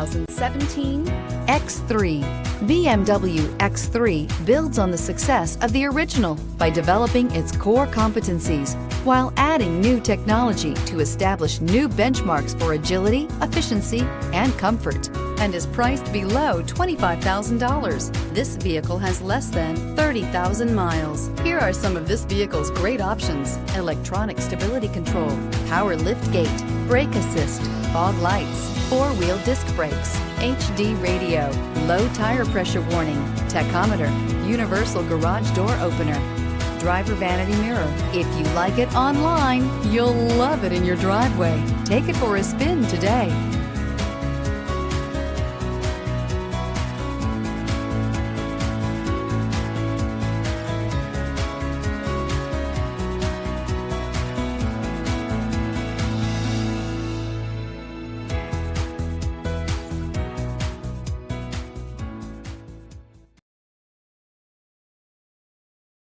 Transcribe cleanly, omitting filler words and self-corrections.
2017 X3. BMW X3 builds on the success of the original by developing its core competencies while adding new technology to establish new benchmarks for agility, efficiency, and comfort, and is priced below $25,000. This vehicle has less than 30,000 miles. Here are some of this vehicle's great options: electronic stability control, power liftgate, brake assist, fog lights, four-wheel disc brakes, HD radio, low tire pressure warning, tachometer, universal garage door opener, driver vanity mirror. If you like it online, you'll love it in your driveway. Take it for a spin today.